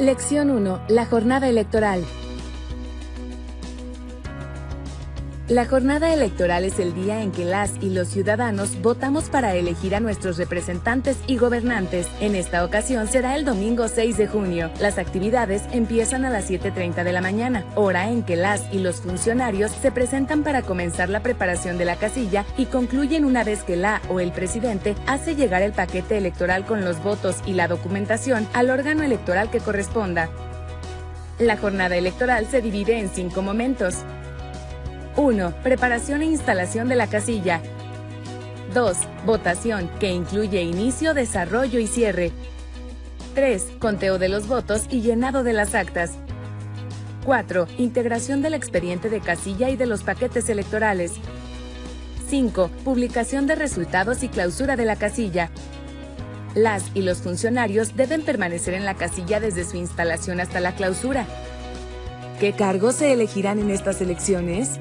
Lección 1. La jornada electoral. La jornada electoral es el día en que las y los ciudadanos votamos para elegir a nuestros representantes y gobernantes. En esta ocasión será el domingo 6 de junio. Las actividades empiezan a las 7:30 de la mañana, hora en que las y los funcionarios se presentan para comenzar la preparación de la casilla y concluyen una vez que la o el presidente hace llegar el paquete electoral con los votos y la documentación al órgano electoral que corresponda. La jornada electoral se divide en 5 momentos. 1. Preparación e instalación de la casilla. 2. Votación, que incluye inicio, desarrollo y cierre. 3. Conteo de los votos y llenado de las actas. 4. Integración del expediente de casilla y de los paquetes electorales. 5. Publicación de resultados y clausura de la casilla. Las y los funcionarios deben permanecer en la casilla desde su instalación hasta la clausura. ¿Qué cargos se elegirán en estas elecciones?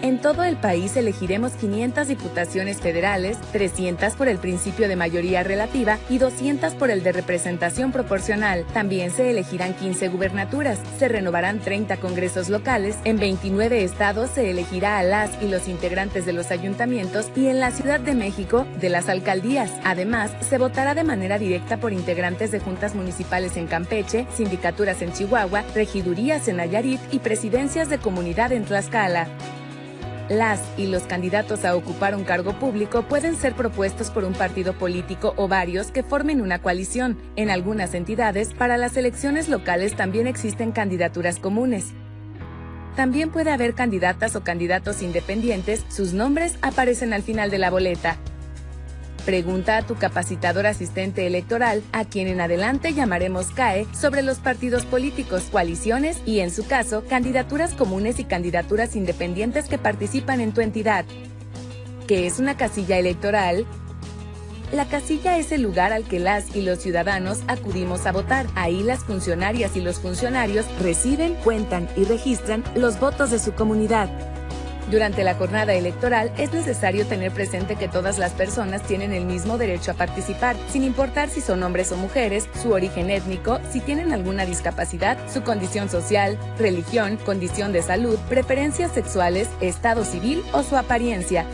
En todo el país elegiremos 500 diputaciones federales, 300 por el principio de mayoría relativa y 200 por el de representación proporcional. También se elegirán 15 gubernaturas, se renovarán 30 congresos locales, en 29 estados se elegirá a las y los integrantes de los ayuntamientos y en la Ciudad de México, de las alcaldías. Además, se votará de manera directa por integrantes de juntas municipales en Campeche, sindicaturas en Chihuahua, regidurías en Nayarit y presidencias de comunidad en Tlaxcala. Las y los candidatos a ocupar un cargo público pueden ser propuestos por un partido político o varios que formen una coalición. En algunas entidades, para las elecciones locales también existen candidaturas comunes. También puede haber candidatas o candidatos independientes, sus nombres aparecen al final de la boleta. Pregunta a tu capacitador asistente electoral, a quien en adelante llamaremos CAE, sobre los partidos políticos, coaliciones y, en su caso, candidaturas comunes y candidaturas independientes que participan en tu entidad. ¿Qué es una casilla electoral? La casilla es el lugar al que las y los ciudadanos acudimos a votar. Ahí las funcionarias y los funcionarios reciben, cuentan y registran los votos de su comunidad. Durante la jornada electoral es necesario tener presente que todas las personas tienen el mismo derecho a participar, sin importar si son hombres o mujeres, su origen étnico, si tienen alguna discapacidad, su condición social, religión, condición de salud, preferencias sexuales, estado civil o su apariencia.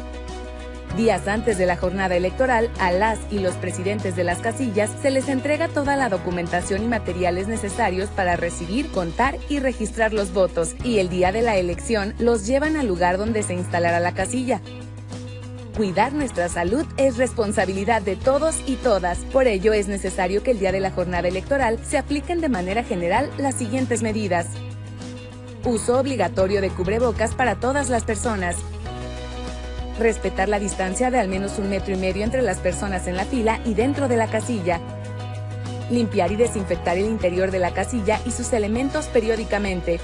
Días antes de la jornada electoral, a las y los presidentes de las casillas se les entrega toda la documentación y materiales necesarios para recibir, contar y registrar los votos, y el día de la elección los llevan al lugar donde se instalará la casilla. Cuidar nuestra salud es responsabilidad de todos y todas. Por ello es necesario que el día de la jornada electoral se apliquen de manera general las siguientes medidas. Uso obligatorio de cubrebocas para todas las personas. Respetar la distancia de al menos 1,5 metros entre las personas en la fila y dentro de la casilla. Limpiar y desinfectar el interior de la casilla y sus elementos periódicamente.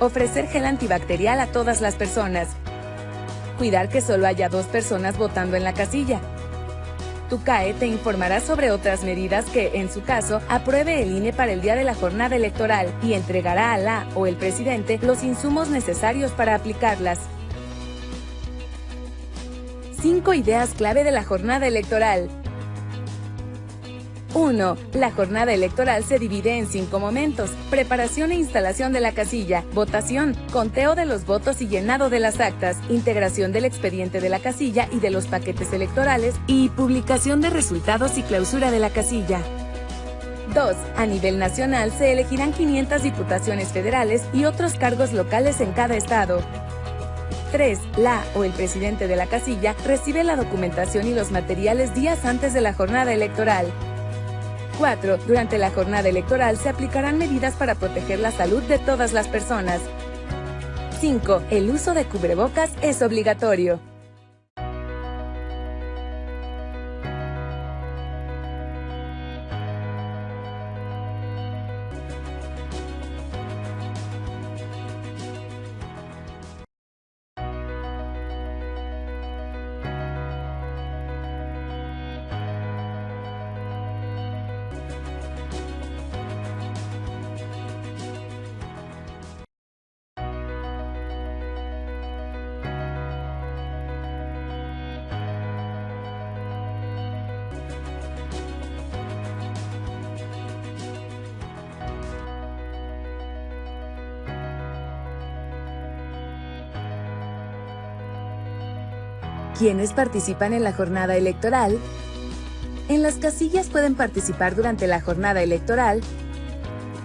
Ofrecer gel antibacterial a todas las personas. Cuidar que solo haya 2 personas votando en la casilla. Tu CAE te informará sobre otras medidas que, en su caso, apruebe el INE para el día de la jornada electoral y entregará a la o el presidente los insumos necesarios para aplicarlas. 5 ideas clave de la jornada electoral. 1. La jornada electoral se divide en 5 momentos: preparación e instalación de la casilla, votación, conteo de los votos y llenado de las actas, integración del expediente de la casilla y de los paquetes electorales y publicación de resultados y clausura de la casilla. 2. A nivel nacional se elegirán 500 diputaciones federales y otros cargos locales en cada estado. 3. La o el presidente de la casilla recibe la documentación y los materiales días antes de la jornada electoral. 4. Durante la jornada electoral se aplicarán medidas para proteger la salud de todas las personas. 5. El uso de cubrebocas es obligatorio. ¿Quiénes participan en la jornada electoral? En las casillas pueden participar durante la jornada electoral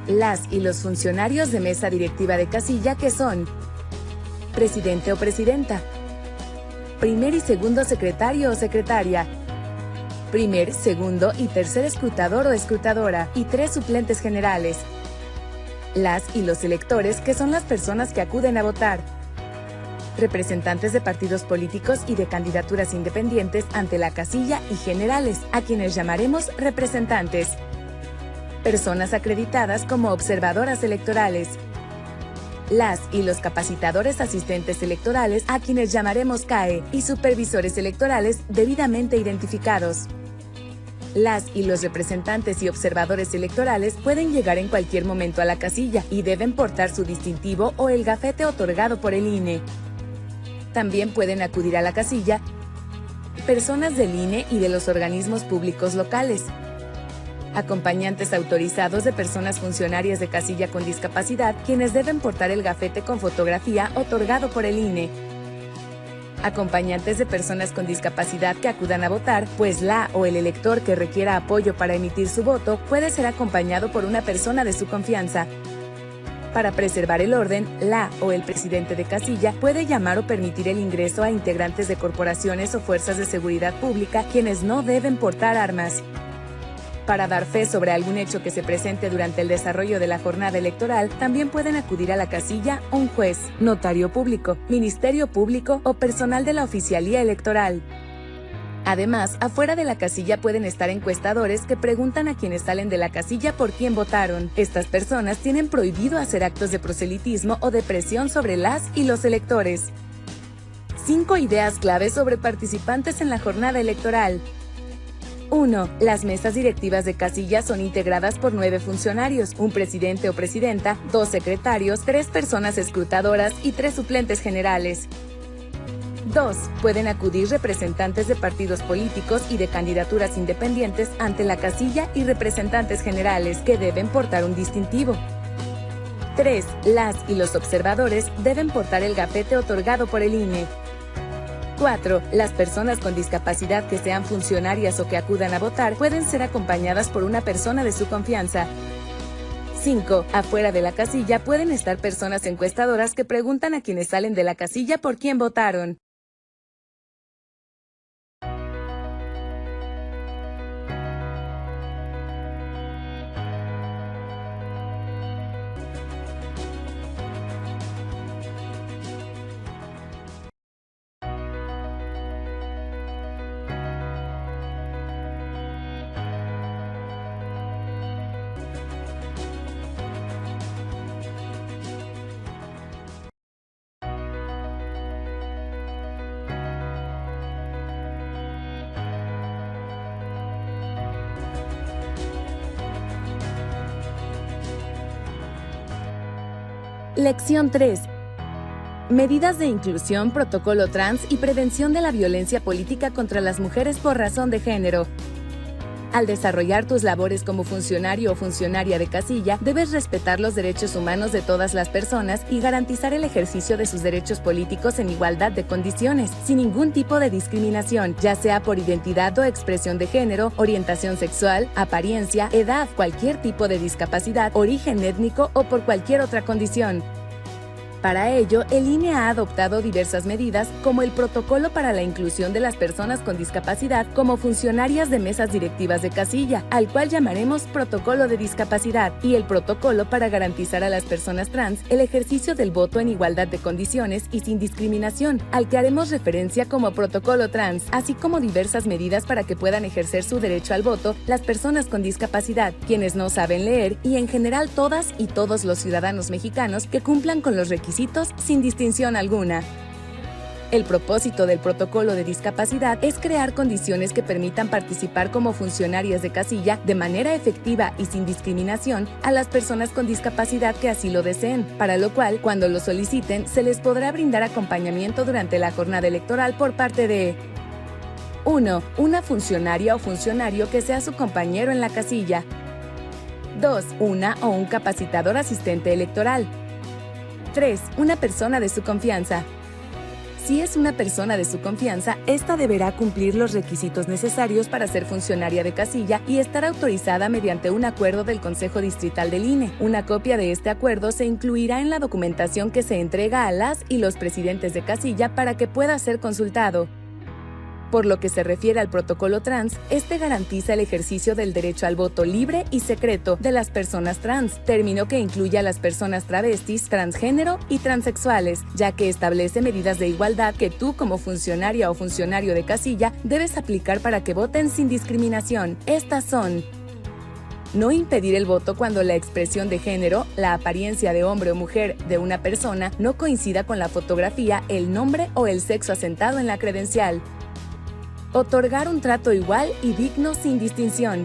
las y los funcionarios de mesa directiva de casilla, que son presidente o presidenta, primer y segundo secretario o secretaria, primer, segundo y tercer escrutador o escrutadora, y 3 suplentes generales. Las y los electores, que son las personas que acuden a votar. Representantes de partidos políticos y de candidaturas independientes ante la casilla, y generales, a quienes llamaremos representantes. Personas acreditadas como observadoras electorales. Las y los capacitadores asistentes electorales, a quienes llamaremos CAE, y supervisores electorales debidamente identificados. Las y los representantes y observadores electorales pueden llegar en cualquier momento a la casilla y deben portar su distintivo o el gafete otorgado por el INE. También pueden acudir a la casilla personas del INE y de los organismos públicos locales, acompañantes autorizados de personas funcionarias de casilla con discapacidad, quienes deben portar el gafete con fotografía otorgado por el INE. Acompañantes de personas con discapacidad que acudan a votar, pues la o el elector que requiera apoyo para emitir su voto puede ser acompañado por una persona de su confianza. Para preservar el orden, la o el presidente de casilla puede llamar o permitir el ingreso a integrantes de corporaciones o fuerzas de seguridad pública, quienes no deben portar armas. Para dar fe sobre algún hecho que se presente durante el desarrollo de la jornada electoral, también pueden acudir a la casilla un juez, notario público, ministerio público o personal de la oficialía electoral. Además, afuera de la casilla pueden estar encuestadores que preguntan a quienes salen de la casilla por quién votaron. Estas personas tienen prohibido hacer actos de proselitismo o de presión sobre las y los electores. 5 ideas claves sobre participantes en la jornada electoral. 1. Las mesas directivas de casilla son integradas por 9 funcionarios, un presidente o presidenta, 2 secretarios, 3 personas escrutadoras y 3 suplentes generales. 2. Pueden acudir representantes de partidos políticos y de candidaturas independientes ante la casilla y representantes generales, que deben portar un distintivo. 3. Las y los observadores deben portar el gafete otorgado por el INE. 4. Las personas con discapacidad que sean funcionarias o que acudan a votar pueden ser acompañadas por una persona de su confianza. 5. Afuera de la casilla pueden estar personas encuestadoras que preguntan a quienes salen de la casilla por quién votaron. Lección 3. Medidas de inclusión, protocolo trans y prevención de la violencia política contra las mujeres por razón de género. Al desarrollar tus labores como funcionario o funcionaria de casilla, debes respetar los derechos humanos de todas las personas y garantizar el ejercicio de sus derechos políticos en igualdad de condiciones, sin ningún tipo de discriminación, ya sea por identidad o expresión de género, orientación sexual, apariencia, edad, cualquier tipo de discapacidad, origen étnico o por cualquier otra condición. Para ello, el INE ha adoptado diversas medidas, como el protocolo para la inclusión de las personas con discapacidad como funcionarias de mesas directivas de casilla, al cual llamaremos protocolo de discapacidad, y el protocolo para garantizar a las personas trans el ejercicio del voto en igualdad de condiciones y sin discriminación, al que haremos referencia como protocolo trans, así como diversas medidas para que puedan ejercer su derecho al voto las personas con discapacidad, quienes no saben leer y en general todas y todos los ciudadanos mexicanos que cumplan con los requisitos sin distinción alguna. El propósito del protocolo de discapacidad es crear condiciones que permitan participar como funcionarias de casilla de manera efectiva y sin discriminación a las personas con discapacidad que así lo deseen, para lo cual, cuando lo soliciten, se les podrá brindar acompañamiento durante la jornada electoral por parte de 1. Una funcionaria o funcionario que sea su compañero en la casilla. 2. Una o un capacitador asistente electoral. 3. Una persona de su confianza. Si es una persona de su confianza, esta deberá cumplir los requisitos necesarios para ser funcionaria de casilla y estar autorizada mediante un acuerdo del Consejo Distrital del INE. Una copia de este acuerdo se incluirá en la documentación que se entrega a las y los presidentes de casilla para que pueda ser consultado. Por lo que se refiere al protocolo trans, este garantiza el ejercicio del derecho al voto libre y secreto de las personas trans, término que incluye a las personas travestis, transgénero y transexuales, ya que establece medidas de igualdad que tú como funcionaria o funcionario de casilla debes aplicar para que voten sin discriminación. Estas son: no impedir el voto cuando la expresión de género, la apariencia de hombre o mujer de una persona no coincida con la fotografía, el nombre o el sexo asentado en la credencial. Otorgar un trato igual y digno sin distinción.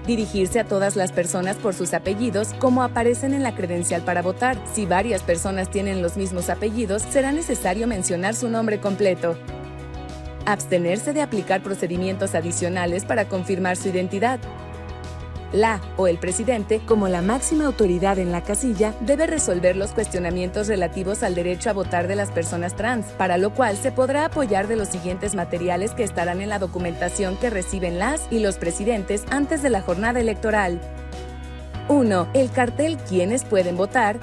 Dirigirse a todas las personas por sus apellidos como aparecen en la credencial para votar. Si varias personas tienen los mismos apellidos, será necesario mencionar su nombre completo. Abstenerse de aplicar procedimientos adicionales para confirmar su identidad. La o el presidente, como la máxima autoridad en la casilla, debe resolver los cuestionamientos relativos al derecho a votar de las personas trans, para lo cual se podrá apoyar de los siguientes materiales que estarán en la documentación que reciben las y los presidentes antes de la jornada electoral. 1. El cartel ¿Quiénes pueden votar?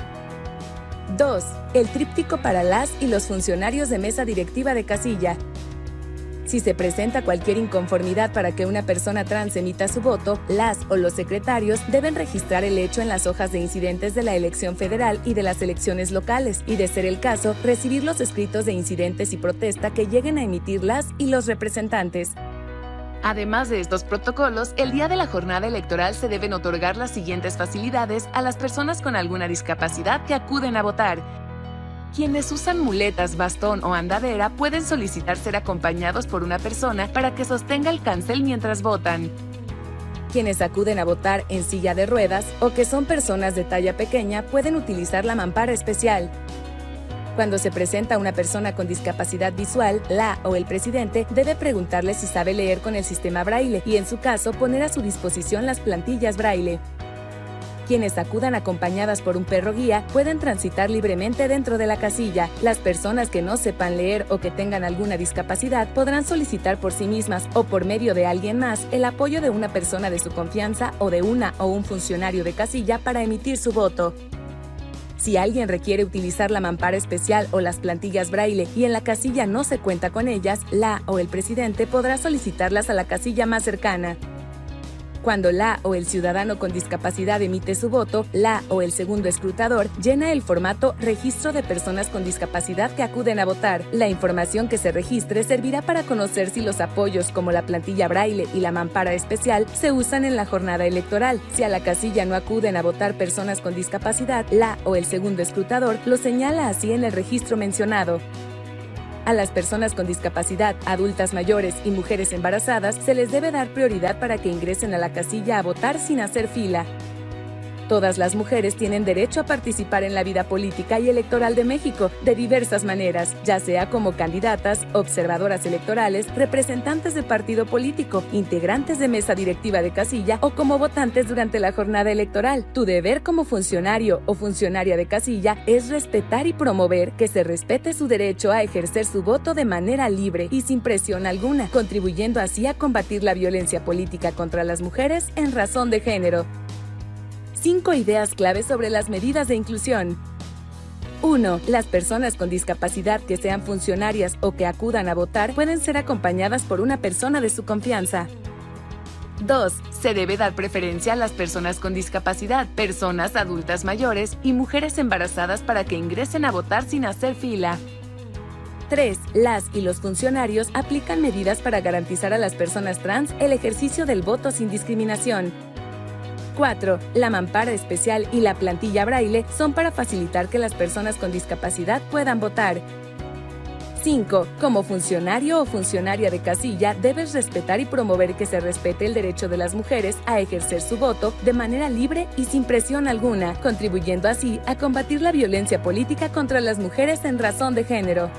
2. El tríptico para las y los funcionarios de mesa directiva de casilla. Si se presenta cualquier inconformidad para que una persona trans emita su voto, las o los secretarios deben registrar el hecho en las hojas de incidentes de la elección federal y de las elecciones locales, y de ser el caso, recibir los escritos de incidentes y protesta que lleguen a emitir las y los representantes. Además de estos protocolos, el día de la jornada electoral se deben otorgar las siguientes facilidades a las personas con alguna discapacidad que acuden a votar. Quienes usan muletas, bastón o andadera pueden solicitar ser acompañados por una persona para que sostenga el cancel mientras votan. Quienes acuden a votar en silla de ruedas o que son personas de talla pequeña pueden utilizar la mampara especial. Cuando se presenta una persona con discapacidad visual, la o el presidente debe preguntarle si sabe leer con el sistema Braille y, en su caso, poner a su disposición las plantillas Braille. Quienes acudan acompañadas por un perro guía pueden transitar libremente dentro de la casilla. Las personas que no sepan leer o que tengan alguna discapacidad podrán solicitar por sí mismas o por medio de alguien más el apoyo de una persona de su confianza o de una o un funcionario de casilla para emitir su voto. Si alguien requiere utilizar la mampara especial o las plantillas Braille y en la casilla no se cuenta con ellas, la o el presidente podrá solicitarlas a la casilla más cercana. Cuando la o el ciudadano con discapacidad emite su voto, la o el segundo escrutador llena el formato Registro de personas con discapacidad que acuden a votar. La información que se registre servirá para conocer si los apoyos como la plantilla Braille y la mampara especial se usan en la jornada electoral. Si a la casilla no acuden a votar personas con discapacidad, la o el segundo escrutador lo señala así en el registro mencionado. A las personas con discapacidad, adultas mayores y mujeres embarazadas se les debe dar prioridad para que ingresen a la casilla a votar sin hacer fila. Todas las mujeres tienen derecho a participar en la vida política y electoral de México de diversas maneras, ya sea como candidatas, observadoras electorales, representantes de partido político, integrantes de mesa directiva de casilla o como votantes durante la jornada electoral. Tu deber como funcionario o funcionaria de casilla es respetar y promover que se respete su derecho a ejercer su voto de manera libre y sin presión alguna, contribuyendo así a combatir la violencia política contra las mujeres en razón de género. 5 ideas clave sobre las medidas de inclusión. 1. Las personas con discapacidad que sean funcionarias o que acudan a votar pueden ser acompañadas por una persona de su confianza. 2. Se debe dar preferencia a las personas con discapacidad, personas adultas mayores y mujeres embarazadas para que ingresen a votar sin hacer fila. 3. Las y los funcionarios aplican medidas para garantizar a las personas trans el ejercicio del voto sin discriminación. 4. La mampara especial y la plantilla Braille son para facilitar que las personas con discapacidad puedan votar. 5. Como funcionario o funcionaria de casilla, debes respetar y promover que se respete el derecho de las mujeres a ejercer su voto de manera libre y sin presión alguna, contribuyendo así a combatir la violencia política contra las mujeres en razón de género.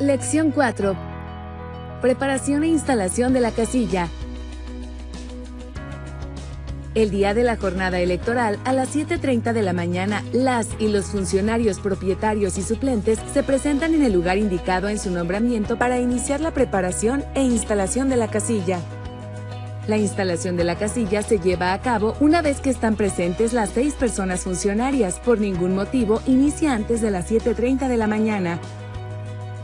Lección 4. Preparación e instalación de la casilla. El día de la jornada electoral, a las 7:30 de la mañana, las y los funcionarios propietarios y suplentes se presentan en el lugar indicado en su nombramiento para iniciar la preparación e instalación de la casilla. La instalación de la casilla se lleva a cabo una vez que están presentes las 6 personas funcionarias. Por ningún motivo inicia antes de las 7:30 de la mañana.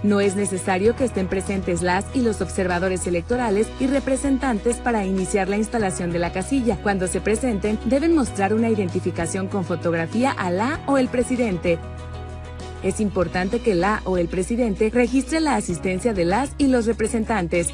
No es necesario que estén presentes las y los observadores electorales y representantes para iniciar la instalación de la casilla. Cuando se presenten, deben mostrar una identificación con fotografía a la o el presidente. Es importante que la o el presidente registre la asistencia de las y los representantes.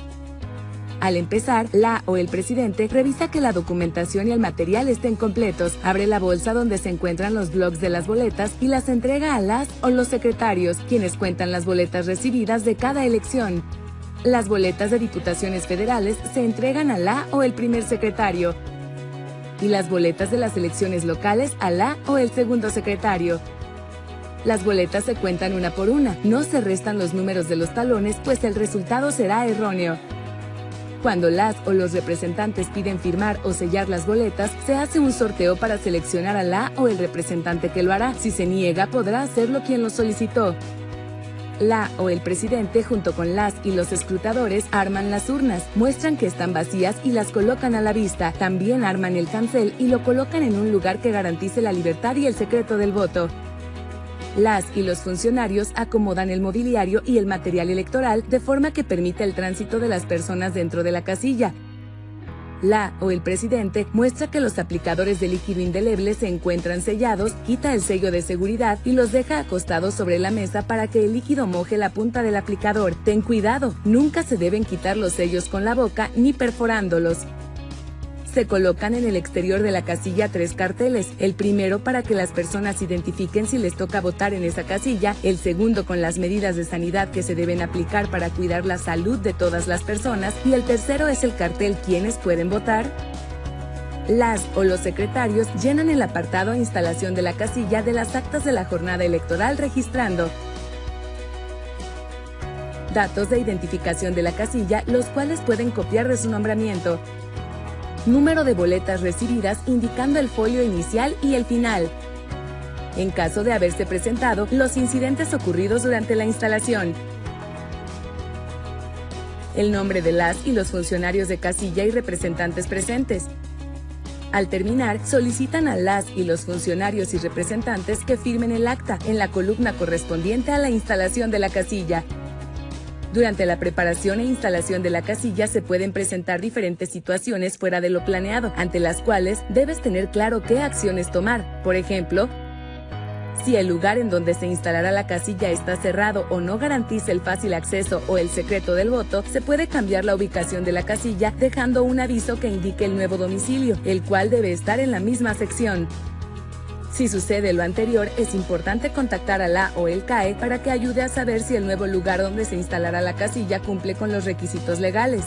Al empezar, la o el presidente revisa que la documentación y el material estén completos, abre la bolsa donde se encuentran los blocs de las boletas y las entrega a las o los secretarios, quienes cuentan las boletas recibidas de cada elección. Las boletas de diputaciones federales se entregan a la o el primer secretario y las boletas de las elecciones locales a la o el segundo secretario. Las boletas se cuentan una por una, no se restan los números de los talones, pues el resultado será erróneo. Cuando las o los representantes piden firmar o sellar las boletas, se hace un sorteo para seleccionar a la o el representante que lo hará. Si se niega, podrá hacerlo quien lo solicitó. La o el presidente, junto con las y los escrutadores, arman las urnas, muestran que están vacías y las colocan a la vista. También arman el cancel y lo colocan en un lugar que garantice la libertad y el secreto del voto. Las y los funcionarios acomodan el mobiliario y el material electoral de forma que permita el tránsito de las personas dentro de la casilla. La o el presidente muestra que los aplicadores de líquido indeleble se encuentran sellados, quita el sello de seguridad y los deja acostados sobre la mesa para que el líquido moje la punta del aplicador. Ten cuidado, nunca se deben quitar los sellos con la boca ni perforándolos. Se colocan en el exterior de la casilla 3 carteles, el primero para que las personas identifiquen si les toca votar en esa casilla, el segundo con las medidas de sanidad que se deben aplicar para cuidar la salud de todas las personas y el tercero es el cartel ¿Quiénes pueden votar? Las o los secretarios llenan el apartado Instalación de la casilla de las actas de la jornada electoral registrando datos de identificación de la casilla, los cuales pueden copiar de su nombramiento. Número de boletas recibidas indicando el folio inicial y el final. En caso de haberse presentado, los incidentes ocurridos durante la instalación. El nombre de las y los funcionarios de casilla y representantes presentes. Al terminar, solicitan a las y los funcionarios y representantes que firmen el acta en la columna correspondiente a la instalación de la casilla. Durante la preparación e instalación de la casilla se pueden presentar diferentes situaciones fuera de lo planeado, ante las cuales debes tener claro qué acciones tomar. Por ejemplo, si el lugar en donde se instalará la casilla está cerrado o no garantiza el fácil acceso o el secreto del voto, se puede cambiar la ubicación de la casilla dejando un aviso que indique el nuevo domicilio, el cual debe estar en la misma sección. Si sucede lo anterior, es importante contactar a la o el CAE para que ayude a saber si el nuevo lugar donde se instalará la casilla cumple con los requisitos legales.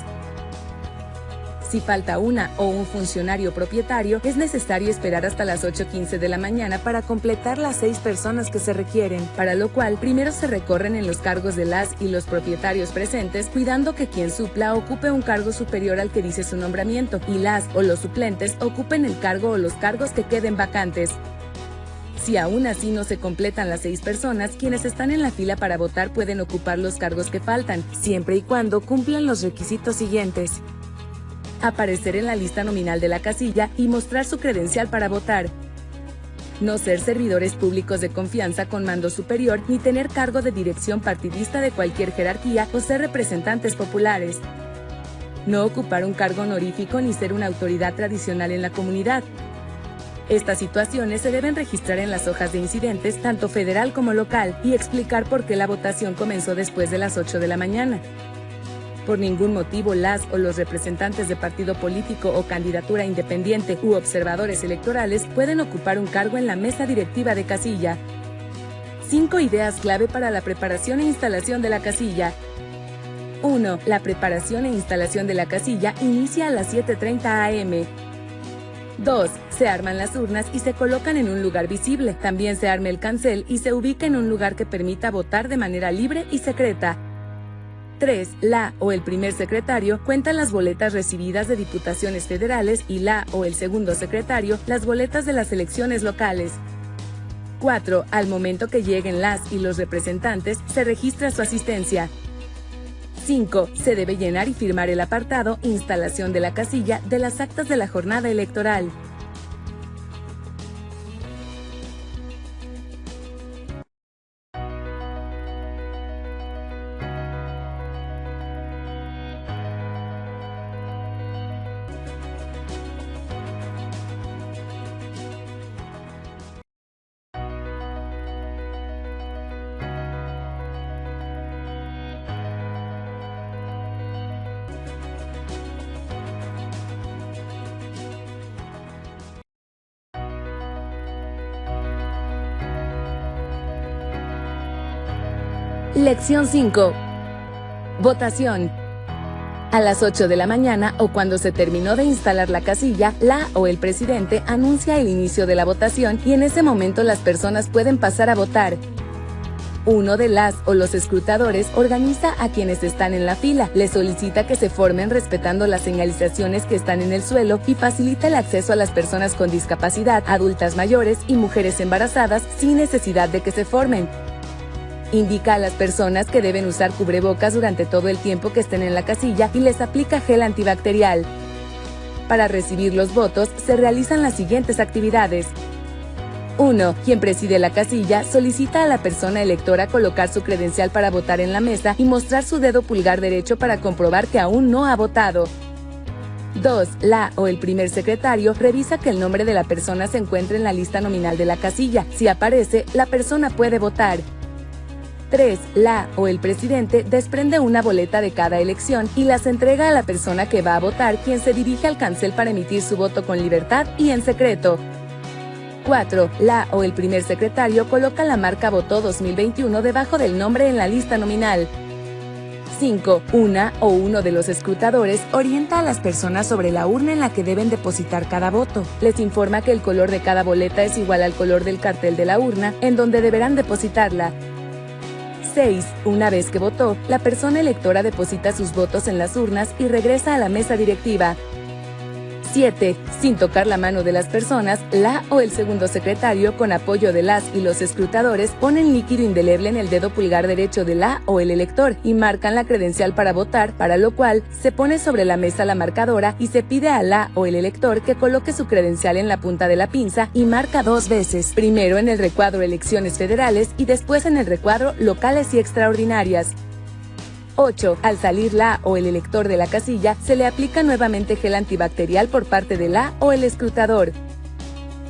Si falta una o un funcionario propietario, es necesario esperar hasta las 8:15 de la mañana para completar las 6 personas que se requieren, para lo cual primero se recorren en los cargos de las y los propietarios presentes, cuidando que quien supla ocupe un cargo superior al que dice su nombramiento, y las o los suplentes ocupen el cargo o los cargos que queden vacantes. Si aún así no se completan las 6 personas, quienes están en la fila para votar pueden ocupar los cargos que faltan, siempre y cuando cumplan los requisitos siguientes: aparecer en la lista nominal de la casilla y mostrar su credencial para votar. No ser servidores públicos de confianza con mando superior ni tener cargo de dirección partidista de cualquier jerarquía o ser representantes populares. No ocupar un cargo honorífico ni ser una autoridad tradicional en la comunidad. Estas situaciones se deben registrar en las hojas de incidentes, tanto federal como local, y explicar por qué la votación comenzó después de las 8 de la mañana. Por ningún motivo, las o los representantes de partido político o candidatura independiente u observadores electorales pueden ocupar un cargo en la mesa directiva de casilla. 5 ideas clave para la preparación e instalación de la casilla. 1. La preparación e instalación de la casilla inicia a las 7:30 am. 2. Se arman las urnas y se colocan en un lugar visible. También se arma el cancel y se ubica en un lugar que permita votar de manera libre y secreta. 3. La o el primer secretario cuentan las boletas recibidas de diputaciones federales y la o el segundo secretario las boletas de las elecciones locales. 4. Al momento que lleguen las y los representantes, se registra su asistencia. 5. Se debe llenar y firmar el apartado Instalación de la casilla de las actas de la jornada electoral. Lección 5. Votación. A las 8 de la mañana o cuando se terminó de instalar la casilla, la o el presidente anuncia el inicio de la votación y en ese momento las personas pueden pasar a votar. Uno de las o los escrutadores organiza a quienes están en la fila, les solicita que se formen respetando las señalizaciones que están en el suelo y facilita el acceso a las personas con discapacidad, adultas mayores y mujeres embarazadas sin necesidad de que se formen. Indica a las personas que deben usar cubrebocas durante todo el tiempo que estén en la casilla y les aplica gel antibacterial. Para recibir los votos se realizan las siguientes actividades. 1. Quien preside la casilla solicita a la persona electora colocar su credencial para votar en la mesa y mostrar su dedo pulgar derecho para comprobar que aún no ha votado. 2. La o el primer secretario revisa que el nombre de la persona se encuentre en la lista nominal de la casilla. Si aparece, la persona puede votar. 3. La o el presidente desprende una boleta de cada elección y las entrega a la persona que va a votar, quien se dirige al cancel para emitir su voto con libertad y en secreto. 4. La o el primer secretario coloca la marca Votó 2021 debajo del nombre en la lista nominal. 5. Una o uno de los escrutadores orienta a las personas sobre la urna en la que deben depositar cada voto. Les informa que el color de cada boleta es igual al color del cartel de la urna en donde deberán depositarla. 6. Una vez que votó, la persona electora deposita sus votos en las urnas y regresa a la mesa directiva. 7. Sin tocar la mano de las personas, la o el segundo secretario, con apoyo de las y los escrutadores, ponen líquido indeleble en el dedo pulgar derecho de la o el elector y marcan la credencial para votar, para lo cual se pone sobre la mesa la marcadora y se pide a la o el elector que coloque su credencial en la punta de la pinza y marca 2 veces, primero en el recuadro Elecciones Federales y después en el recuadro Locales y Extraordinarias. 8. Al salir la o el elector de la casilla, se le aplica nuevamente gel antibacterial por parte de la o el escrutador.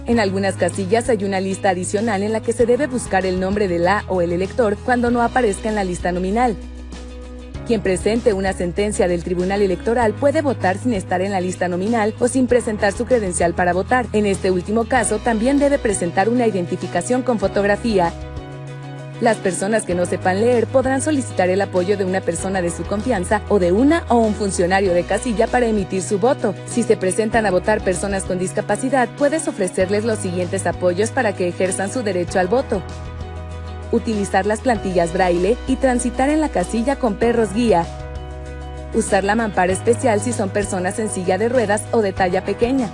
En algunas casillas hay una lista adicional en la que se debe buscar el nombre de la o el elector cuando no aparezca en la lista nominal. Quien presente una sentencia del Tribunal Electoral puede votar sin estar en la lista nominal o sin presentar su credencial para votar. En este último caso, también debe presentar una identificación con fotografía. Las personas que no sepan leer podrán solicitar el apoyo de una persona de su confianza o de una o un funcionario de casilla para emitir su voto. Si se presentan a votar personas con discapacidad, puedes ofrecerles los siguientes apoyos para que ejerzan su derecho al voto. Utilizar las plantillas braille y transitar en la casilla con perros guía. Usar la mampara especial si son personas en silla de ruedas o de talla pequeña.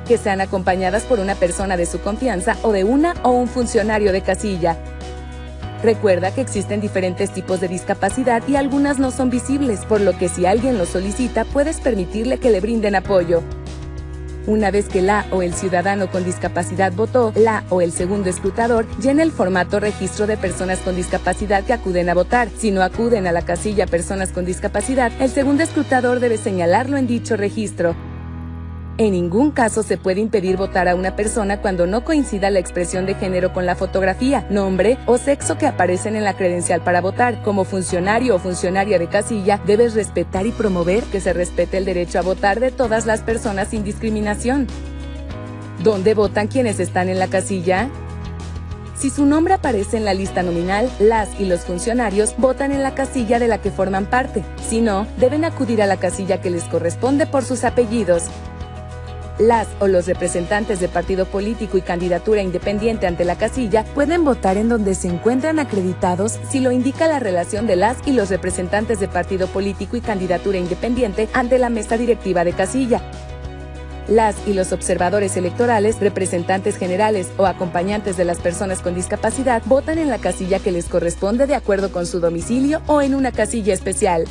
Que sean acompañadas por una persona de su confianza o de una o un funcionario de casilla. Recuerda que existen diferentes tipos de discapacidad y algunas no son visibles, por lo que si alguien lo solicita, puedes permitirle que le brinden apoyo. Una vez que la o el ciudadano con discapacidad votó, la o el segundo escrutador llena el formato registro de personas con discapacidad que acuden a votar. Si no acuden a la casilla personas con discapacidad, el segundo escrutador debe señalarlo en dicho registro. En ningún caso se puede impedir votar a una persona cuando no coincida la expresión de género con la fotografía, nombre o sexo que aparecen en la credencial para votar. Como funcionario o funcionaria de casilla, debes respetar y promover que se respete el derecho a votar de todas las personas sin discriminación. ¿Dónde votan quienes están en la casilla? Si su nombre aparece en la lista nominal, las y los funcionarios votan en la casilla de la que forman parte. Si no, deben acudir a la casilla que les corresponde por sus apellidos. Las o los representantes de partido político y candidatura independiente ante la casilla pueden votar en donde se encuentran acreditados si lo indica la relación de las y los representantes de partido político y candidatura independiente ante la mesa directiva de casilla. Las y los observadores electorales, representantes generales o acompañantes de las personas con discapacidad votan en la casilla que les corresponde de acuerdo con su domicilio o en una casilla especial.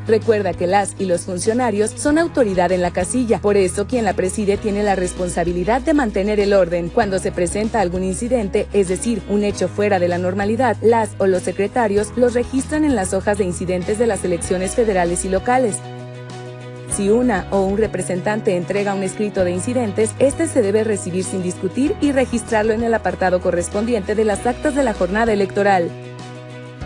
Recuerda que las y los funcionarios son autoridad en la casilla, por eso quien la preside tiene la responsabilidad de mantener el orden. Cuando se presenta algún incidente, es decir, un hecho fuera de la normalidad, las o los secretarios los registran en las hojas de incidentes de las elecciones federales y locales. Si una o un representante entrega un escrito de incidentes, este se debe recibir sin discutir y registrarlo en el apartado correspondiente de las actas de la jornada electoral.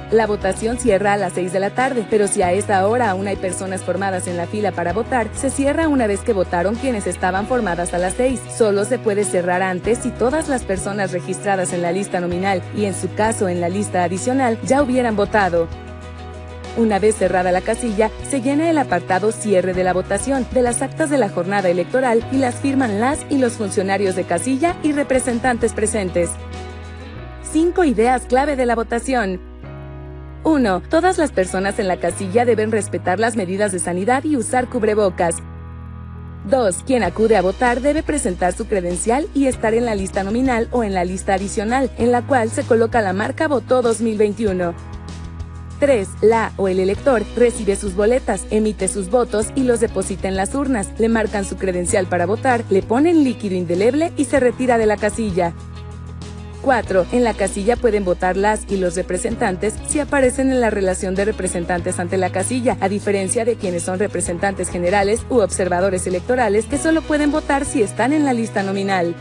La votación cierra a las 6 de la tarde, pero si a esa hora aún hay personas formadas en la fila para votar, se cierra una vez que votaron quienes estaban formadas a las 6. Solo se puede cerrar antes si todas las personas registradas en la lista nominal y en su caso en la lista adicional ya hubieran votado. Una vez cerrada la casilla, se llena el apartado cierre de la votación de las actas de la jornada electoral y las firman las y los funcionarios de casilla y representantes presentes. 5 ideas clave de la votación. 1. Todas las personas en la casilla deben respetar las medidas de sanidad y usar cubrebocas. 2. Quien acude a votar debe presentar su credencial y estar en la lista nominal o en la lista adicional, en la cual se coloca la marca Votó 2021. 3. La o el elector recibe sus boletas, emite sus votos y los deposita en las urnas, le marcan su credencial para votar, le ponen líquido indeleble y se retira de la casilla. 4. En la casilla pueden votar las y los representantes si aparecen en la relación de representantes ante la casilla, a diferencia de quienes son representantes generales u observadores electorales que solo pueden votar si están en la lista nominal.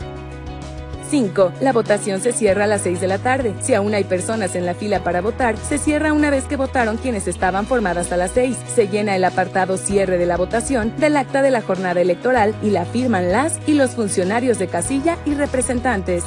5. La votación se cierra a las 6 de la tarde. Si aún hay personas en la fila para votar, se cierra una vez que votaron quienes estaban formadas a las 6. Se llena el apartado cierre de la votación del acta de la jornada electoral y la firman las y los funcionarios de casilla y representantes.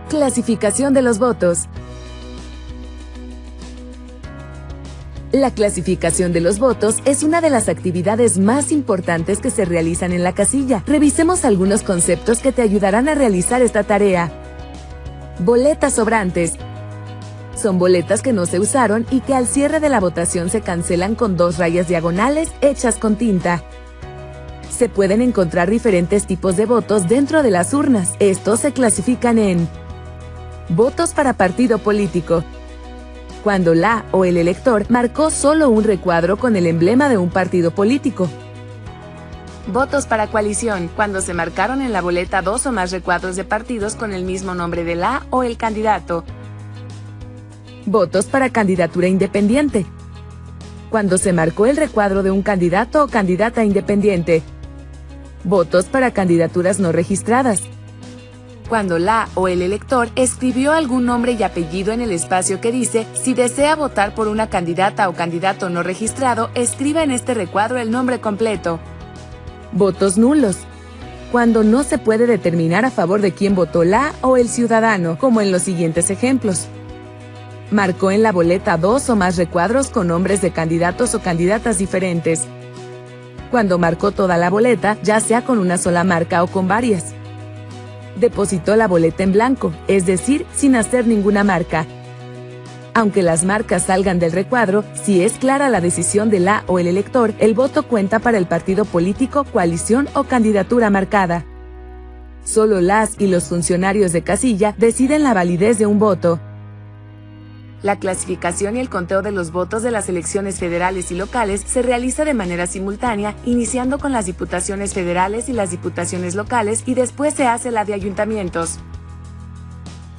Clasificación de los votos. La clasificación de los votos es una de las actividades más importantes que se realizan en la casilla. Revisemos algunos conceptos que te ayudarán a realizar esta tarea. Boletas sobrantes. Son boletas que no se usaron y que al cierre de la votación se cancelan con 2 rayas diagonales hechas con tinta. Se pueden encontrar diferentes tipos de votos dentro de las urnas. Estos se clasifican en Votos para partido político. Cuando la o el elector marcó solo un recuadro con el emblema de un partido político. Votos para coalición, cuando se marcaron en la boleta 2 o más recuadros de partidos con el mismo nombre de la o el candidato. Votos para candidatura independiente. Cuando se marcó el recuadro de un candidato o candidata independiente. Votos para candidaturas no registradas. Cuando la o el elector escribió algún nombre y apellido en el espacio que dice, si desea votar por una candidata o candidato no registrado, escriba en este recuadro el nombre completo. Votos nulos. Cuando no se puede determinar a favor de quién votó la o el ciudadano, como en los siguientes ejemplos. Marcó en la boleta 2 o más recuadros con nombres de candidatos o candidatas diferentes. Cuando marcó toda la boleta, ya sea con una sola marca o con varias. Depositó la boleta en blanco, es decir, sin hacer ninguna marca. Aunque las marcas salgan del recuadro, si es clara la decisión de la o el elector, el voto cuenta para el partido político, coalición o candidatura marcada. Solo las y los funcionarios de casilla deciden la validez de un voto. La clasificación y el conteo de los votos de las elecciones federales y locales se realiza de manera simultánea, iniciando con las diputaciones federales y las diputaciones locales y después se hace la de ayuntamientos.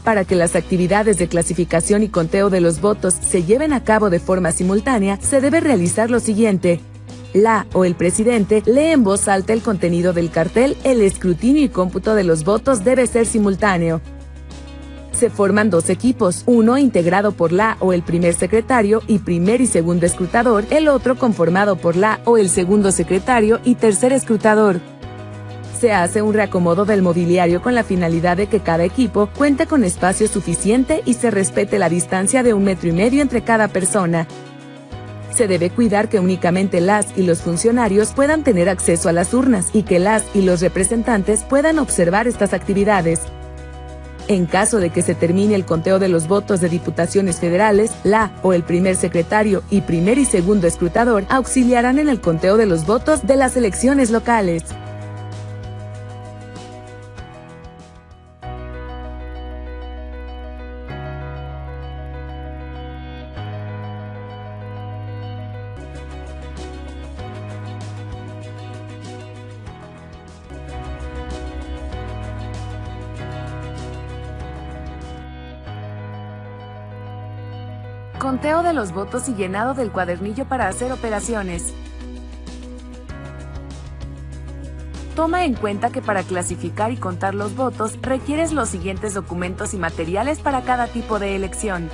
Para que las actividades de clasificación y conteo de los votos se lleven a cabo de forma simultánea, se debe realizar lo siguiente. La o el presidente lee en voz alta el contenido del cartel, el escrutinio y cómputo de los votos debe ser simultáneo. Se forman dos equipos, uno integrado por la o el primer secretario y primer y segundo escrutador, el otro conformado por la o el segundo secretario y tercer escrutador. Se hace un reacomodo del mobiliario con la finalidad de que cada equipo cuente con espacio suficiente y se respete la distancia de 1,5 metros entre cada persona. Se debe cuidar que únicamente las y los funcionarios puedan tener acceso a las urnas y que las y los representantes puedan observar estas actividades. En caso de que se termine el conteo de los votos de diputaciones federales, la o el primer secretario y primer y segundo escrutador auxiliarán en el conteo de los votos de las elecciones locales. Conteo de los votos y llenado del cuadernillo para hacer operaciones. Toma en cuenta que para clasificar y contar los votos requieres los siguientes documentos y materiales para cada tipo de elección.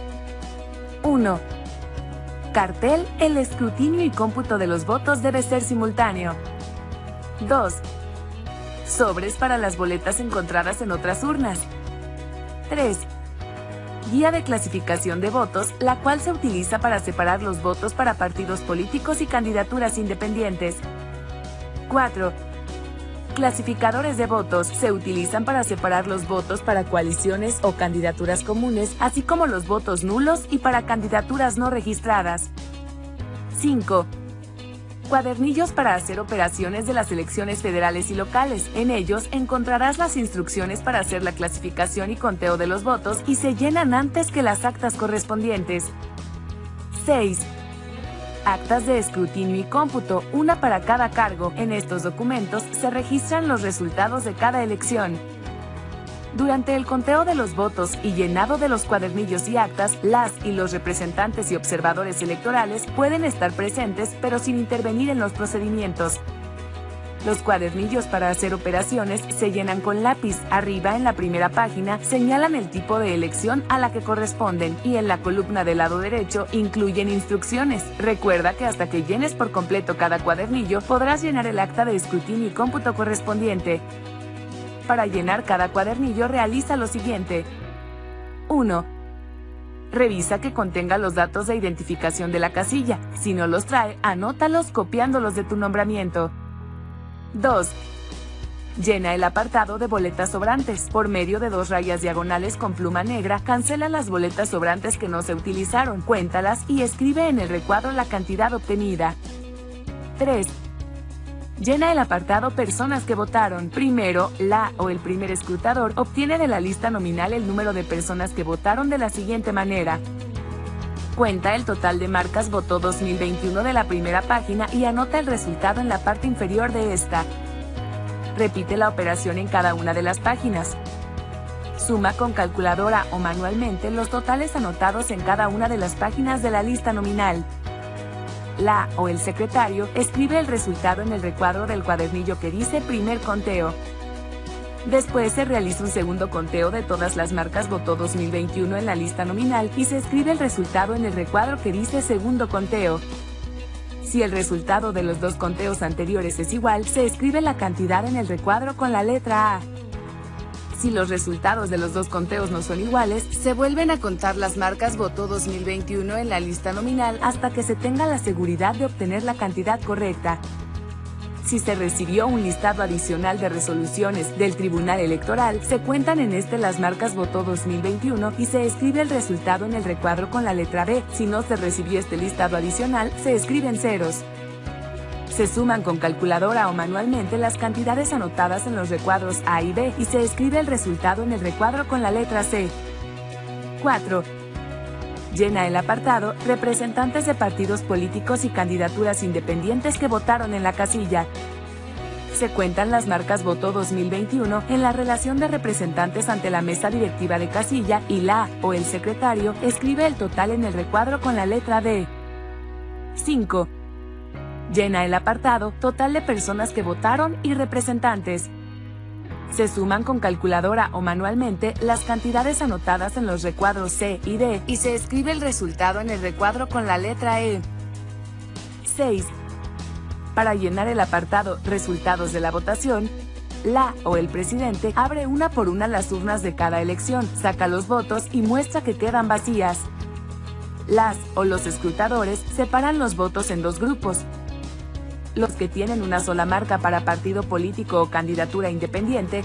1. Cartel, el escrutinio y cómputo de los votos debe ser simultáneo. 2. Sobres para las boletas encontradas en otras urnas. 3. Guía de clasificación de votos, la cual se utiliza para separar los votos para partidos políticos y candidaturas independientes. 4. Clasificadores de votos se utilizan para separar los votos para coaliciones o candidaturas comunes, así como los votos nulos y para candidaturas no registradas. 5. Cuadernillos para hacer operaciones de las elecciones federales y locales. En ellos encontrarás las instrucciones para hacer la clasificación y conteo de los votos y se llenan antes que las actas correspondientes. 6. Actas de escrutinio y cómputo, una para cada cargo. En estos documentos se registran los resultados de cada elección. Durante el conteo de los votos y llenado de los cuadernillos y actas, las y los representantes y observadores electorales pueden estar presentes, pero sin intervenir en los procedimientos. Los cuadernillos para hacer operaciones se llenan con lápiz. Arriba, en la primera página, señalan el tipo de elección a la que corresponden y en la columna del lado derecho incluyen instrucciones. Recuerda que hasta que llenes por completo cada cuadernillo, podrás llenar el acta de escrutinio y cómputo correspondiente. Para llenar cada cuadernillo, realiza lo siguiente. 1. Revisa que contenga los datos de identificación de la casilla. Si no los trae, anótalos copiándolos de tu nombramiento. 2. Llena el apartado de boletas sobrantes. Por medio de 2 rayas diagonales con pluma negra, cancela las boletas sobrantes que no se utilizaron, cuéntalas y escribe en el recuadro la cantidad obtenida. 3. Llena el apartado Personas que votaron. Primero, la o el primer escrutador obtiene de la lista nominal el número de personas que votaron de la siguiente manera. Cuenta el total de marcas votó 2021 de la primera página y anota el resultado en la parte inferior de esta. Repite la operación en cada una de las páginas. Suma con calculadora o manualmente los totales anotados en cada una de las páginas de la lista nominal. La o el secretario escribe el resultado en el recuadro del cuadernillo que dice primer conteo. Después se realiza un segundo conteo de todas las marcas votó 2021 en la lista nominal y se escribe el resultado en el recuadro que dice segundo conteo. Si el resultado de los dos conteos anteriores es igual, se escribe la cantidad en el recuadro con la letra A. Si los resultados de los dos conteos no son iguales, se vuelven a contar las marcas votó 2021 en la lista nominal hasta que se tenga la seguridad de obtener la cantidad correcta. Si se recibió un listado adicional de resoluciones del Tribunal Electoral, se cuentan en este las marcas votó 2021 y se escribe el resultado en el recuadro con la letra B. Si no se recibió este listado adicional, se escriben ceros. Se suman con calculadora o manualmente las cantidades anotadas en los recuadros A y B y se escribe el resultado en el recuadro con la letra C. 4. Llena el apartado Representantes de partidos políticos y candidaturas independientes que votaron en la casilla. Se cuentan las marcas votó 2021 en la relación de representantes ante la mesa directiva de casilla y la o el secretario escribe el total en el recuadro con la letra D. 5. Llena el apartado Total de personas que votaron y representantes. Se suman con calculadora o manualmente las cantidades anotadas en los recuadros C y D y se escribe el resultado en el recuadro con la letra E. 6. Para llenar el apartado Resultados de la votación, la o el presidente abre una por una las urnas de cada elección, saca los votos y muestra que quedan vacías. Las o los escrutadores separan los votos en dos grupos. Los que tienen una sola marca para partido político o candidatura independiente,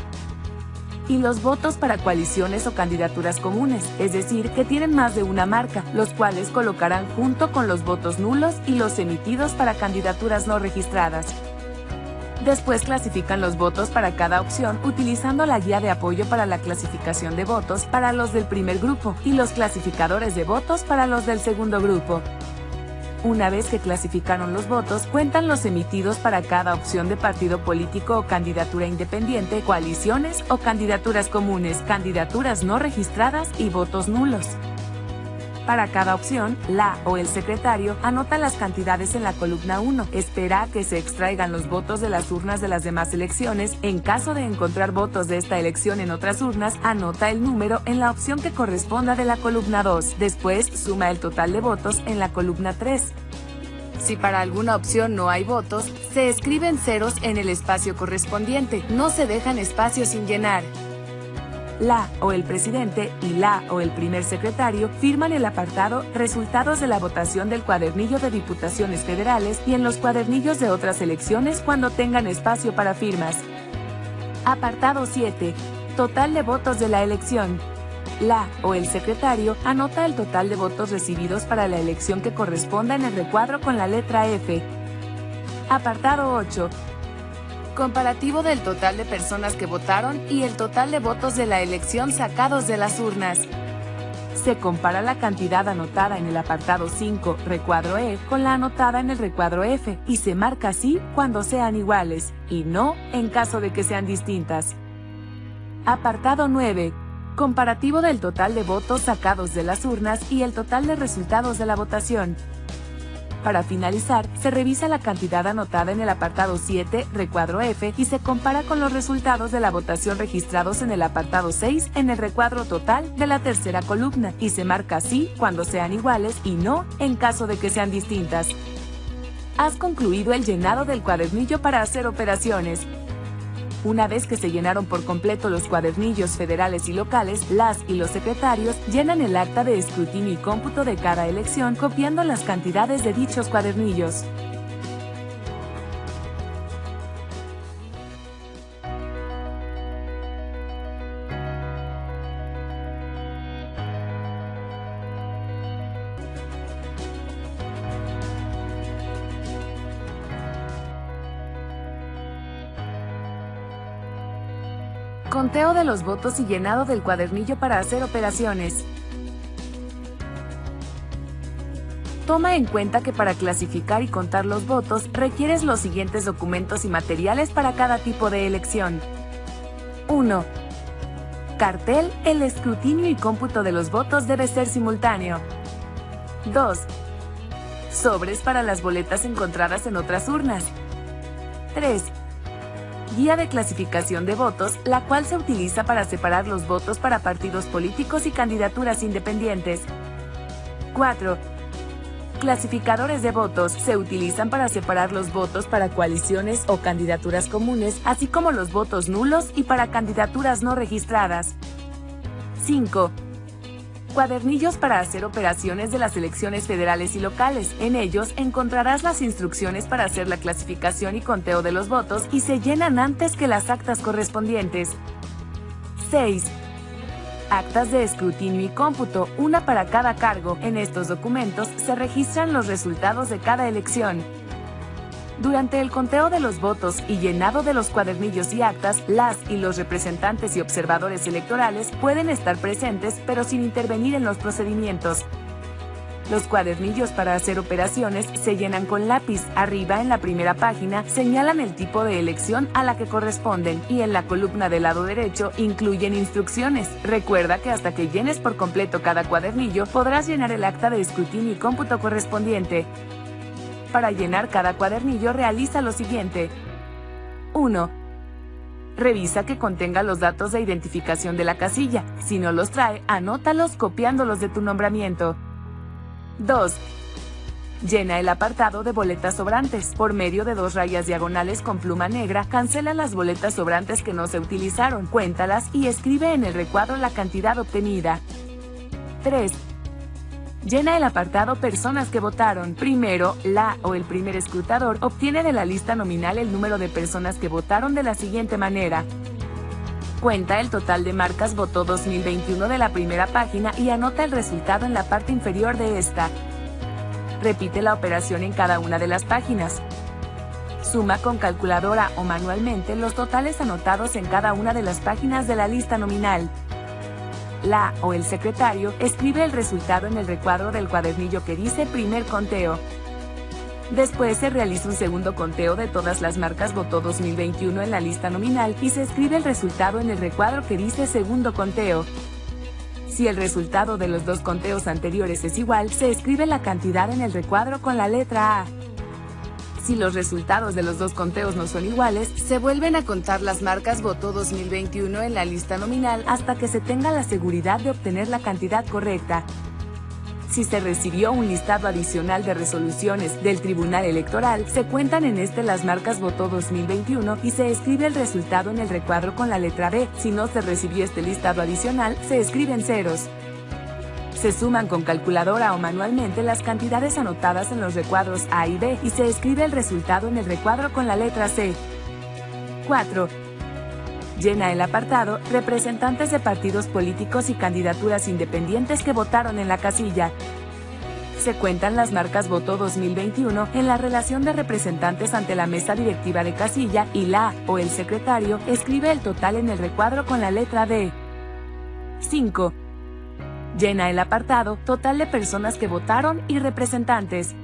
y los votos para coaliciones o candidaturas comunes, es decir, que tienen más de una marca, los cuales colocarán junto con los votos nulos y los emitidos para candidaturas no registradas. Después clasifican los votos para cada opción utilizando la guía de apoyo para la clasificación de votos para los del primer grupo y los clasificadores de votos para los del segundo grupo. Una vez que clasificaron los votos, cuentan los emitidos para cada opción de partido político o candidatura independiente, coaliciones o candidaturas comunes, candidaturas no registradas y votos nulos. Para cada opción, la o el secretario anota las cantidades en la columna 1, espera a que se extraigan los votos de las urnas de las demás elecciones, en caso de encontrar votos de esta elección en otras urnas, anota el número en la opción que corresponda de la columna 2, después suma el total de votos en la columna 3. Si para alguna opción no hay votos, se escriben ceros en el espacio correspondiente, no se dejan espacios sin llenar. La o el presidente y la o el primer secretario firman el apartado Resultados de la votación del cuadernillo de diputaciones federales y en los cuadernillos de otras elecciones cuando tengan espacio para firmas. Apartado 7. Total de votos de la elección. La o el secretario anota el total de votos recibidos para la elección que corresponda en el recuadro con la letra F. Apartado 8. Comparativo del total de personas que votaron y el total de votos de la elección sacados de las urnas. Se compara la cantidad anotada en el apartado 5, recuadro E, con la anotada en el recuadro F, y se marca así cuando sean iguales, y no en caso de que sean distintas. Apartado 9. Comparativo del total de votos sacados de las urnas y el total de resultados de la votación. Para finalizar, se revisa la cantidad anotada en el apartado 7, recuadro F, y se compara con los resultados de la votación registrados en el apartado 6 en el recuadro total de la tercera columna, y se marca así cuando sean iguales y no en caso de que sean distintas. Has concluido el llenado del cuadernillo para hacer operaciones. Una vez que se llenaron por completo los cuadernillos federales y locales, las y los secretarios llenan el acta de escrutinio y cómputo de cada elección copiando las cantidades de dichos cuadernillos. Conteo de los votos y llenado del cuadernillo para hacer operaciones. Toma en cuenta que para clasificar y contar los votos requieres los siguientes documentos y materiales para cada tipo de elección. 1. Cartel. El escrutinio y cómputo de los votos debe ser simultáneo. 2. Sobres para las boletas encontradas en otras urnas. 3. Guía de clasificación de votos, la cual se utiliza para separar los votos para partidos políticos y candidaturas independientes. 4. Clasificadores de votos se utilizan para separar los votos para coaliciones o candidaturas comunes, así como los votos nulos y para candidaturas no registradas. 5. Cuadernillos para hacer operaciones de las elecciones federales y locales. En ellos encontrarás las instrucciones para hacer la clasificación y conteo de los votos y se llenan antes que las actas correspondientes. 6. Actas de escrutinio y cómputo, una para cada cargo. En estos documentos se registran los resultados de cada elección. Durante el conteo de los votos y llenado de los cuadernillos y actas, las y los representantes y observadores electorales pueden estar presentes, pero sin intervenir en los procedimientos. Los cuadernillos para hacer operaciones se llenan con lápiz. Arriba, en la primera página, señalan el tipo de elección a la que corresponden y en la columna del lado derecho incluyen instrucciones. Recuerda que hasta que llenes por completo cada cuadernillo, podrás llenar el acta de escrutinio y cómputo correspondiente. Para llenar cada cuadernillo, realiza lo siguiente. 1. Revisa que contenga los datos de identificación de la casilla. Si no los trae, anótalos copiándolos de tu nombramiento. 2. Llena el apartado de boletas sobrantes. Por medio de 2 rayas diagonales con pluma negra, cancela las boletas sobrantes que no se utilizaron, cuéntalas y escribe en el recuadro la cantidad obtenida. 3. Llena el apartado Personas que votaron. Primero, la o el primer escrutador obtiene de la lista nominal el número de personas que votaron de la siguiente manera. Cuenta el total de marcas Votó 2021 de la primera página y anota el resultado en la parte inferior de esta. Repite la operación en cada una de las páginas. Suma con calculadora o manualmente los totales anotados en cada una de las páginas de la lista nominal. La o el secretario escribe el resultado en el recuadro del cuadernillo que dice primer conteo. Después se realiza un segundo conteo de todas las marcas Votó 2021 en la lista nominal y se escribe el resultado en el recuadro que dice segundo conteo. Si el resultado de los 2 conteos anteriores es igual, se escribe la cantidad en el recuadro con la letra A. Si los resultados de los 2 conteos no son iguales, se vuelven a contar las marcas Votó 2021 en la lista nominal hasta que se tenga la seguridad de obtener la cantidad correcta. Si se recibió un listado adicional de resoluciones del Tribunal Electoral, se cuentan en este las marcas Votó 2021 y se escribe el resultado en el recuadro con la letra B. Si no se recibió este listado adicional, se escriben ceros. Se suman con calculadora o manualmente las cantidades anotadas en los recuadros A y B y se escribe el resultado en el recuadro con la letra C. 4. Llena el apartado Representantes de partidos políticos y candidaturas independientes que votaron en la casilla. Se cuentan las marcas Votó 2021 en la relación de representantes ante la mesa directiva de casilla y la o el secretario escribe el total en el recuadro con la letra D. 5. Llena el apartado Total de personas que votaron y representantes.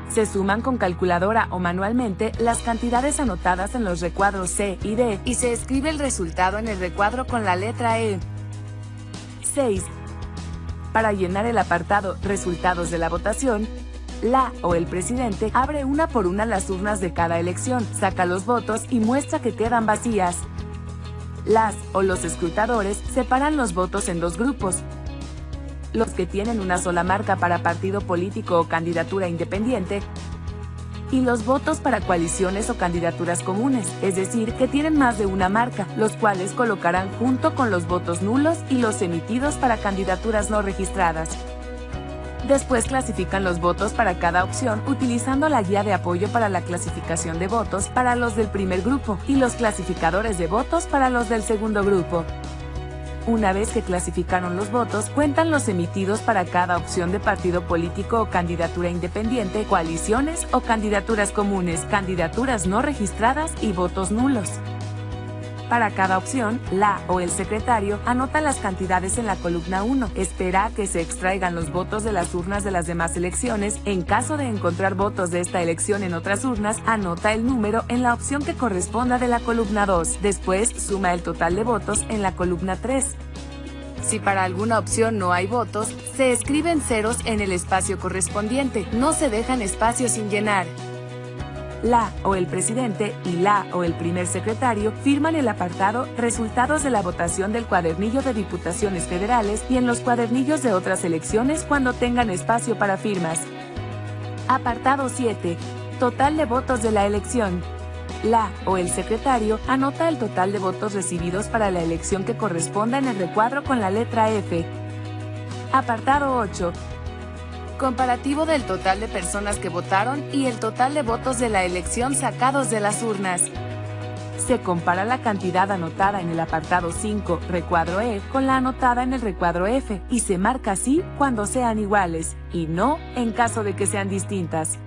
Se suman con calculadora o manualmente las cantidades anotadas en los recuadros C y D y se escribe el resultado en el recuadro con la letra E. 6. Para llenar el apartado Resultados de la votación, la o el presidente abre una por una las urnas de cada elección, saca los votos y muestra que quedan vacías. Las o los escrutadores separan los votos en 2 grupos. Los que tienen una sola marca para partido político o candidatura independiente, y los votos para coaliciones o candidaturas comunes, es decir, que tienen más de una marca, los cuales colocarán junto con los votos nulos y los emitidos para candidaturas no registradas. Después clasifican los votos para cada opción utilizando la guía de apoyo para la clasificación de votos para los del primer grupo y los clasificadores de votos para los del segundo grupo. Una vez que clasificaron los votos, cuentan los emitidos para cada opción de partido político o candidatura independiente, coaliciones o candidaturas comunes, candidaturas no registradas y votos nulos. Para cada opción, la o el secretario anota las cantidades en la columna 1. Espera a que se extraigan los votos de las urnas de las demás elecciones. En caso de encontrar votos de esta elección en otras urnas, anota el número en la opción que corresponda de la columna 2. Después, suma el total de votos en la columna 3. Si para alguna opción no hay votos, se escriben ceros en el espacio correspondiente. No se dejan espacios sin llenar. La o el presidente y la o el primer secretario firman el apartado Resultados de la votación del cuadernillo de diputaciones federales y en los cuadernillos de otras elecciones cuando tengan espacio para firmas. Apartado 7. Total de votos de la elección. La o el secretario anota el total de votos recibidos para la elección que corresponda en el recuadro con la letra F. Apartado 8. Comparativo del total de personas que votaron y el total de votos de la elección sacados de las urnas. Se compara la cantidad anotada en el apartado 5, recuadro E, con la anotada en el recuadro F, y se marca así cuando sean iguales, y no en caso de que sean distintas.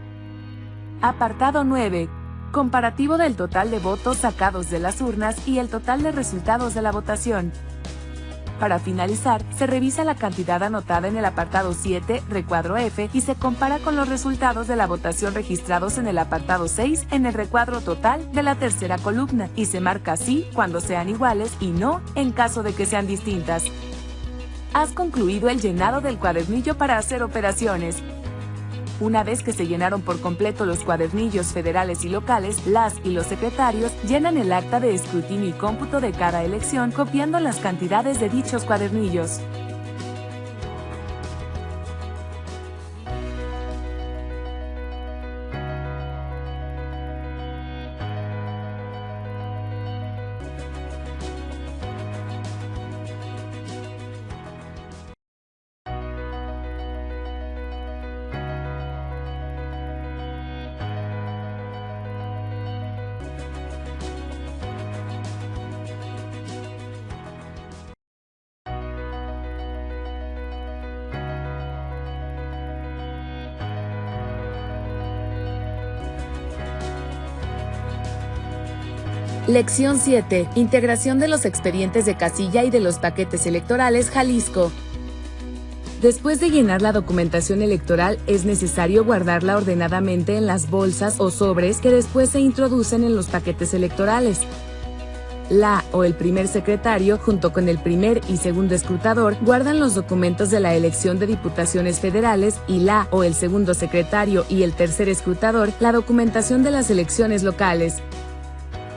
Apartado 9. Comparativo del total de votos sacados de las urnas y el total de resultados de la votación. Para finalizar, se revisa la cantidad anotada en el apartado 7, recuadro F, y se compara con los resultados de la votación registrados en el apartado 6 en el recuadro total de la tercera columna, y se marca así cuando sean iguales y no en caso de que sean distintas. Has concluido el llenado del cuadernillo para hacer operaciones. Una vez que se llenaron por completo los cuadernillos federales y locales, las y los secretarios llenan el acta de escrutinio y cómputo de cada elección copiando las cantidades de dichos cuadernillos. Lección 7. Integración de los expedientes de casilla y de los paquetes electorales Jalisco. Después de llenar la documentación electoral, es necesario guardarla ordenadamente en las bolsas o sobres que después se introducen en los paquetes electorales. La o el primer secretario, junto con el primer y segundo escrutador, guardan los documentos de la elección de diputaciones federales y la o el segundo secretario y el tercer escrutador, la documentación de las elecciones locales.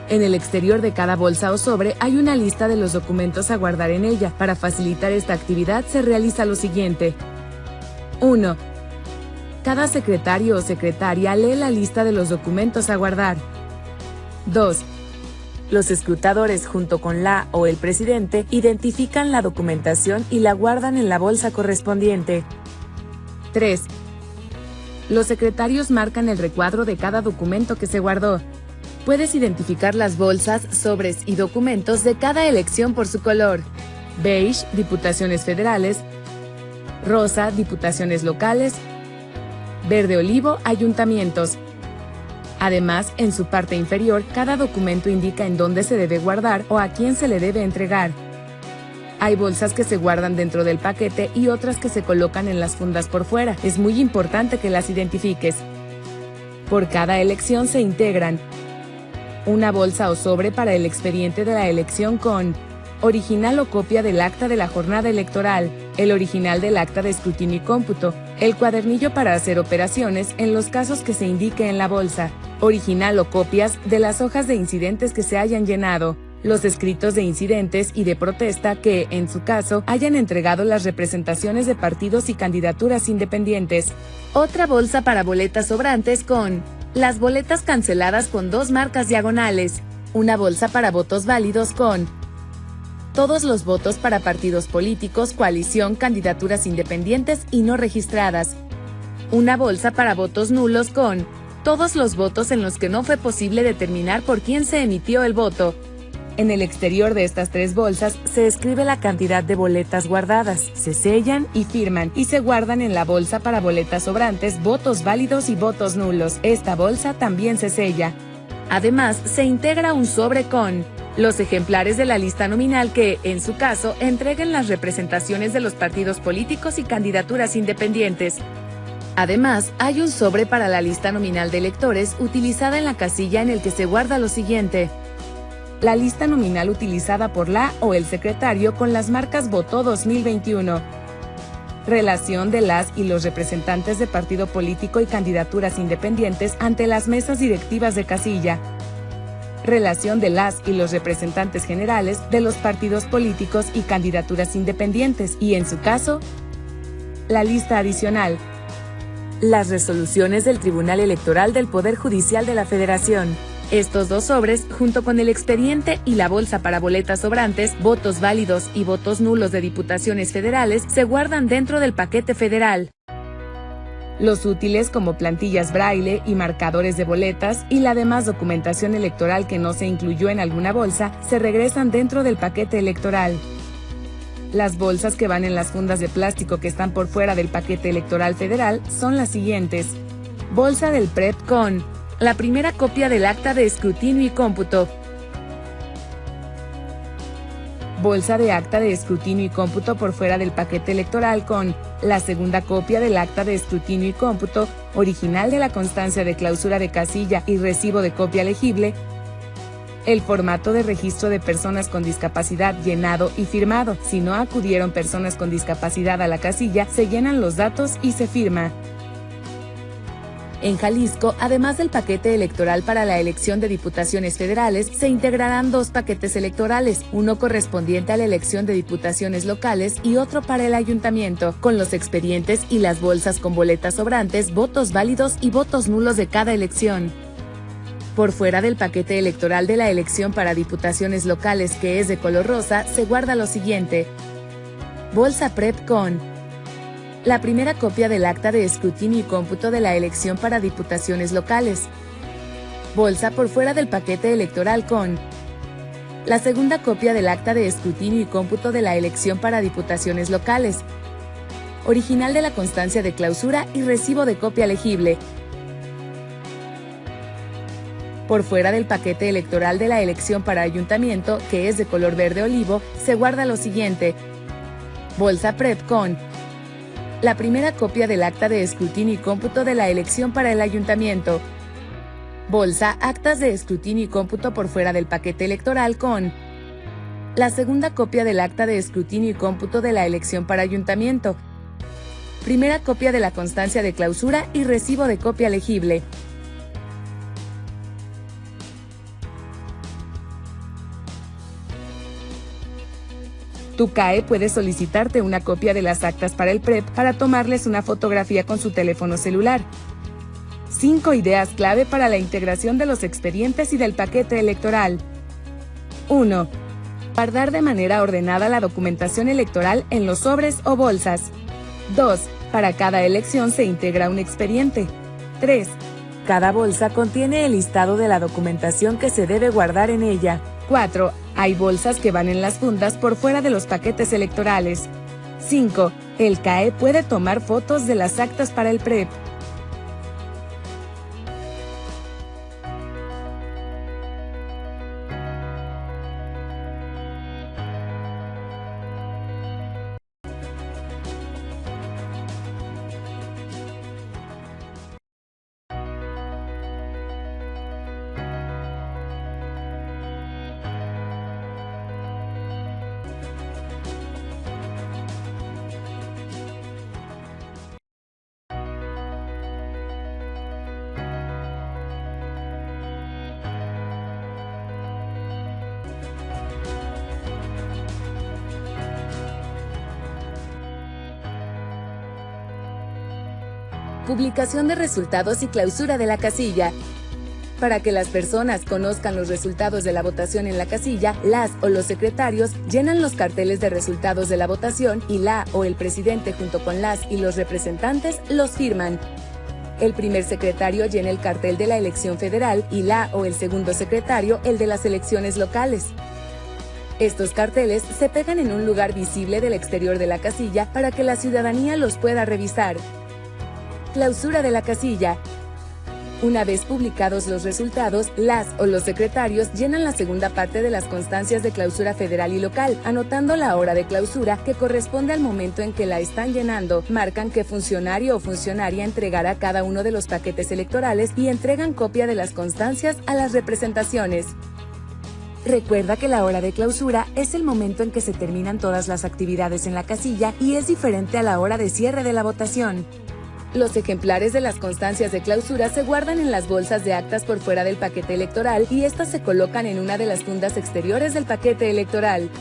En el exterior de cada bolsa o sobre hay una lista de los documentos a guardar en ella. Para facilitar esta actividad se realiza lo siguiente. 1. Cada secretario o secretaria lee la lista de los documentos a guardar. 2. Los escrutadores, junto con la o el presidente, identifican la documentación y la guardan en la bolsa correspondiente. 3. Los secretarios marcan el recuadro de cada documento que se guardó. Puedes identificar las bolsas, sobres y documentos de cada elección por su color. Beige, diputaciones federales. Rosa, diputaciones locales. Verde olivo, ayuntamientos. Además, en su parte inferior, cada documento indica en dónde se debe guardar o a quién se le debe entregar. Hay bolsas que se guardan dentro del paquete y otras que se colocan en las fundas por fuera. Es muy importante que las identifiques. Por cada elección se integran una bolsa o sobre para el expediente de la elección con original o copia del acta de la jornada electoral, el original del acta de escrutinio y cómputo, el cuadernillo para hacer operaciones en los casos que se indique en la bolsa, original o copias de las hojas de incidentes que se hayan llenado, los escritos de incidentes y de protesta que, en su caso, hayan entregado las representaciones de partidos y candidaturas independientes. Otra bolsa para boletas sobrantes con las boletas canceladas con 2 marcas diagonales, una bolsa para votos válidos con todos los votos para partidos políticos, coalición, candidaturas independientes y no registradas, una bolsa para votos nulos con todos los votos en los que no fue posible determinar por quién se emitió el voto. En el exterior de estas 3 bolsas se escribe la cantidad de boletas guardadas, se sellan y firman y se guardan en la bolsa para boletas sobrantes, votos válidos y votos nulos. Esta bolsa también se sella. Además, se integra un sobre con los ejemplares de la lista nominal que, en su caso, entreguen las representaciones de los partidos políticos y candidaturas independientes. Además, hay un sobre para la lista nominal de electores utilizada en la casilla en el que se guarda lo siguiente: la lista nominal utilizada por la o el secretario con las marcas Votó 2021. Relación de las y los representantes de partido político y candidaturas independientes ante las mesas directivas de casilla. Relación de las y los representantes generales de los partidos políticos y candidaturas independientes y, en su caso, la lista adicional. Las resoluciones del Tribunal Electoral del Poder Judicial de la Federación. Estos dos sobres, junto con el expediente y la bolsa para boletas sobrantes, votos válidos y votos nulos de diputaciones federales, se guardan dentro del paquete federal. Los útiles como plantillas braille y marcadores de boletas y la demás documentación electoral que no se incluyó en alguna bolsa, se regresan dentro del paquete electoral. Las bolsas que van en las fundas de plástico que están por fuera del paquete electoral federal son las siguientes. Bolsa del PREP con la primera copia del acta de escrutinio y cómputo. Bolsa de acta de escrutinio y cómputo por fuera del paquete electoral con la segunda copia del acta de escrutinio y cómputo, original de la constancia de clausura de casilla y recibo de copia legible. El formato de registro de personas con discapacidad llenado y firmado. Si no acudieron personas con discapacidad a la casilla, se llenan los datos y se firma. En Jalisco, además del paquete electoral para la elección de diputaciones federales, se integrarán dos paquetes electorales, uno correspondiente a la elección de diputaciones locales y otro para el ayuntamiento, con los expedientes y las bolsas con boletas sobrantes, votos válidos y votos nulos de cada elección. Por fuera del paquete electoral de la elección para diputaciones locales, que es de color rosa, se guarda lo siguiente. Bolsa PREP con la primera copia del acta de escrutinio y cómputo de la elección para diputaciones locales. Bolsa por fuera del paquete electoral con la segunda copia del acta de escrutinio y cómputo de la elección para diputaciones locales. Original de la constancia de clausura y recibo de copia legible. Por fuera del paquete electoral de la elección para ayuntamiento, que es de color verde olivo, se guarda lo siguiente. Bolsa PREP con la primera copia del acta de escrutinio y cómputo de la elección para el ayuntamiento. Bolsa actas de escrutinio y cómputo por fuera del paquete electoral con la segunda copia del acta de escrutinio y cómputo de la elección para ayuntamiento. Primera copia de la constancia de clausura y recibo de copia legible. Tu CAE puede solicitarte una copia de las actas para el PREP para tomarles una fotografía con su teléfono celular. 5 ideas clave para la integración de los expedientes y del paquete electoral. 1. Guardar de manera ordenada la documentación electoral en los sobres o bolsas. 2. Para cada elección se integra un expediente. 3. Cada bolsa contiene el listado de la documentación que se debe guardar en ella. 4. Hay bolsas que van en las fundas por fuera de los paquetes electorales. 5. El CAE puede tomar fotos de las actas para el PREP. Publicación de resultados y clausura de la casilla. Para que las personas conozcan los resultados de la votación en la casilla, las o los secretarios llenan los carteles de resultados de la votación y la o el presidente junto con las y los representantes los firman. El primer secretario llena el cartel de la elección federal y la o el segundo secretario el de las elecciones locales. Estos carteles se pegan en un lugar visible del exterior de la casilla para que la ciudadanía los pueda revisar. Clausura de la casilla. Una vez publicados los resultados, las o los secretarios llenan la segunda parte de las constancias de clausura federal y local, anotando la hora de clausura que corresponde al momento en que la están llenando, marcan qué funcionario o funcionaria entregará cada uno de los paquetes electorales y entregan copia de las constancias a las representaciones. Recuerda que la hora de clausura es el momento en que se terminan todas las actividades en la casilla y es diferente a la hora de cierre de la votación. Los ejemplares de las constancias de clausura se guardan en las bolsas de actas por fuera del paquete electoral y estas se colocan en una de las fundas exteriores del paquete electoral.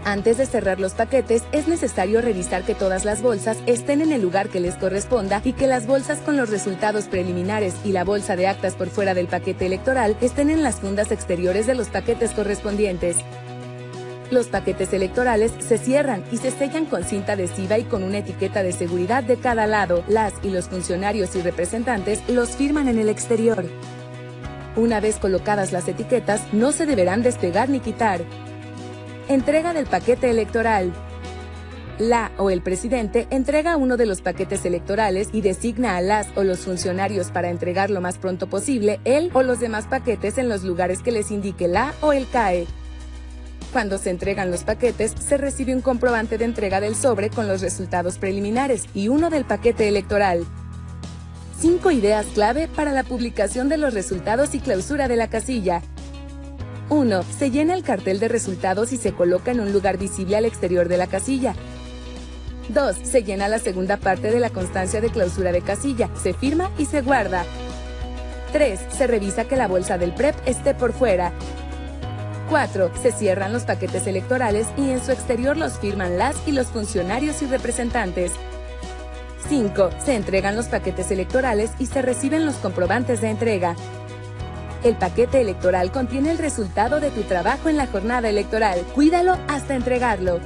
Antes de cerrar los paquetes, es necesario revisar que todas las bolsas estén en el lugar que les corresponda y que las bolsas con los resultados preliminares y la bolsa de actas por fuera del paquete electoral estén en las fundas exteriores de los paquetes correspondientes. Los paquetes electorales se cierran y se sellan con cinta adhesiva y con una etiqueta de seguridad de cada lado. Las y los funcionarios y representantes los firman en el exterior. Una vez colocadas las etiquetas, no se deberán despegar ni quitar. Entrega del paquete electoral. La o el presidente entrega uno de los paquetes electorales y designa a las o los funcionarios para entregar lo más pronto posible el o los demás paquetes en los lugares que les indique la o el CAE. Cuando se entregan los paquetes, se recibe un comprobante de entrega del sobre con los resultados preliminares y uno del paquete electoral. 5 ideas clave para la publicación de los resultados y clausura de la casilla. 1. Se llena el cartel de resultados y se coloca en un lugar visible al exterior de la casilla. 2. Se llena la segunda parte de la constancia de clausura de casilla, se firma y se guarda. 3. Se revisa que la bolsa del PREP esté por fuera. 4. Se cierran los paquetes electorales y en su exterior los firman las y los funcionarios y representantes. 5. Se entregan los paquetes electorales y se reciben los comprobantes de entrega. El paquete electoral contiene el resultado de tu trabajo en la jornada electoral. Cuídalo hasta entregarlo.